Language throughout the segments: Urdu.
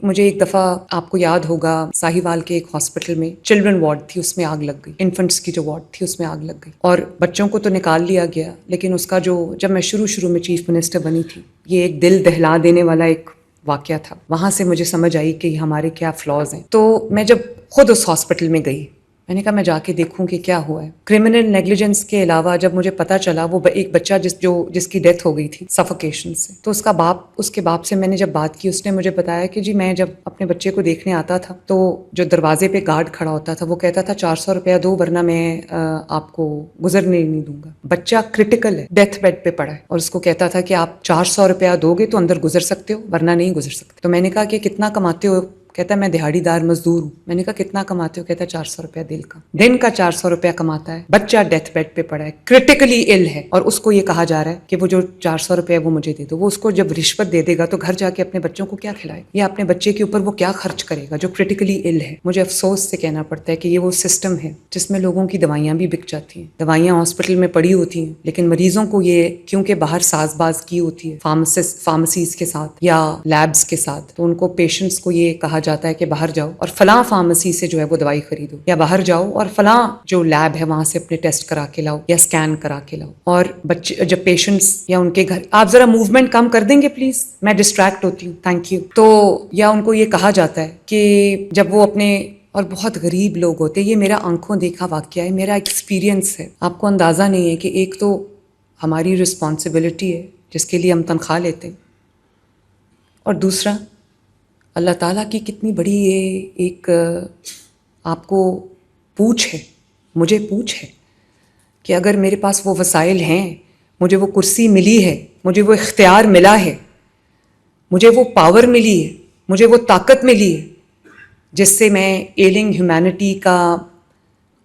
مجھے ایک دفعہ آپ کو یاد ہوگا ساہیوال کے ایک ہاسپٹل میں چلڈرن وارڈ تھی، اس میں آگ لگ گئی، انفنٹس کی جو وارڈ تھی اس میں آگ لگ گئی اور بچوں کو تو نکال لیا گیا، لیکن اس کا جب میں شروع میں چیف منسٹر بنی تھی، یہ ایک دل دہلا دینے والا ایک واقعہ تھا۔ وہاں سے مجھے سمجھ آئی کہ ہمارے کیا فلاز ہیں۔ تو میں جب خود اس ہاسپٹل میں گئی، میں نے کہا میں جا کے دیکھوں کہ کیا ہوا ہے۔ کرمنل نیگلیجنس کے علاوہ جب مجھے پتا چلا وہ ایک بچہ جس کی ڈیتھ ہو گئی تھی سفوکیشن سے، تو اس کے باپ سے میں نے جب بات کی، اس نے مجھے بتایا کہ جی میں جب اپنے بچے کو دیکھنے آتا تھا تو جو دروازے پہ گارڈ کھڑا ہوتا تھا وہ کہتا تھا 400 روپیہ دو ورنہ میں آپ کو گزرنے نہیں دوں گا۔ بچہ کرٹیکل ہے، ڈیتھ بیڈ پہ پڑا ہے اور اس کو کہتا تھا کہ آپ 400 روپیہ دو گے تو اندر گزر سکتے ہو ورنہ نہیں گزر سکتے۔ تو میں نے کہا کہ کتنا کماتے ہو؟ کہتا ہے میں دہاڑی دار مزدور ہوں۔ میں نے کہا کتنا کماتے ہو؟ کہتا ہے 400 روپیہ دن کا 400 روپیہ کماتا ہے، بچہ ڈیتھ بیڈ پہ پڑا ہے، کرٹیکلی ال ہے، اور اس کو یہ کہا جا رہا ہے کہ وہ جو 400 روپیہ وہ مجھے دے دو۔ وہ اس کو جب رشوت دے دے گا تو گھر جا کے اپنے بچوں کو کیا کھلائے گا، یا اپنے بچے کے اوپر وہ کیا خرچ کرے گا جو کرٹیکلی ال ہے۔ مجھے افسوس سے کہنا پڑتا ہے کہ یہ وہ سسٹم ہے جس میں لوگوں کی دوائیاں بھی بک جاتی ہیں، دوائیاں ہاسپٹل میں پڑی ہوتی ہیں، لیکن مریضوں کو یہ کیونکہ باہر ساز باز کی ہوتی ہے فارمیسیز کے ساتھ یا لیبز کے ساتھ، تو ان کو پیشنٹس کو یہ کہا جاتا ہے کہ باہر جاؤ اور فلاں فارمیسی سے جو ہے وہ دوائی خریدو، یا باہر جاؤ اور فلاں جو لیب ہے وہاں سے اپنے ٹیسٹ کرا کے لاؤ یا اسکین کرا کے لاؤ۔ اور بچے جب پیشنٹس یا ان کے گھر، آپ ذرا موومنٹ کم کر دیں گے پلیز، میں ڈسٹریکٹ ہوتی ہوں، تھینک یو۔ تو یا ان کو یہ کہا جاتا ہے کہ جب وہ اپنے، اور بہت غریب لوگ ہوتے ہیں، یہ میرا آنکھوں دیکھا واقعہ ہے، میرا ایکسپیرینس ہے، آپ کو اندازہ نہیں ہے کہ ایک تو ہماری رسپانسبلٹی ہے جس کے لیے ہم تنخواہ لیتے ہیں، اور دوسرا اللہ تعالیٰ کی کتنی بڑی یہ ایک آپ کو پوچھ ہے، مجھے پوچھ ہے کہ اگر میرے پاس وہ وسائل ہیں، مجھے وہ کرسی ملی ہے، مجھے وہ اختیار ملا ہے، مجھے وہ پاور ملی ہے، مجھے وہ طاقت ملی ہے جس سے میں ایلنگ ہیومینٹی کا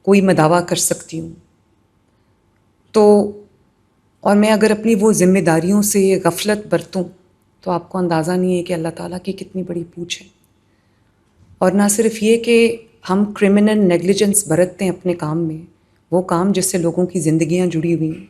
کوئی مداوع کر سکتی ہوں، تو اور میں اگر اپنی وہ ذمہ داریوں سے غفلت برتوں تو آپ کو اندازہ نہیں ہے کہ اللہ تعالیٰ کی کتنی بڑی پوچھ ہے۔ اور نہ صرف یہ کہ ہم کرمنل نیگلیجنس برتتے ہیں اپنے کام میں، وہ کام جس سے لوگوں کی زندگیاں جڑی ہوئی ہیں،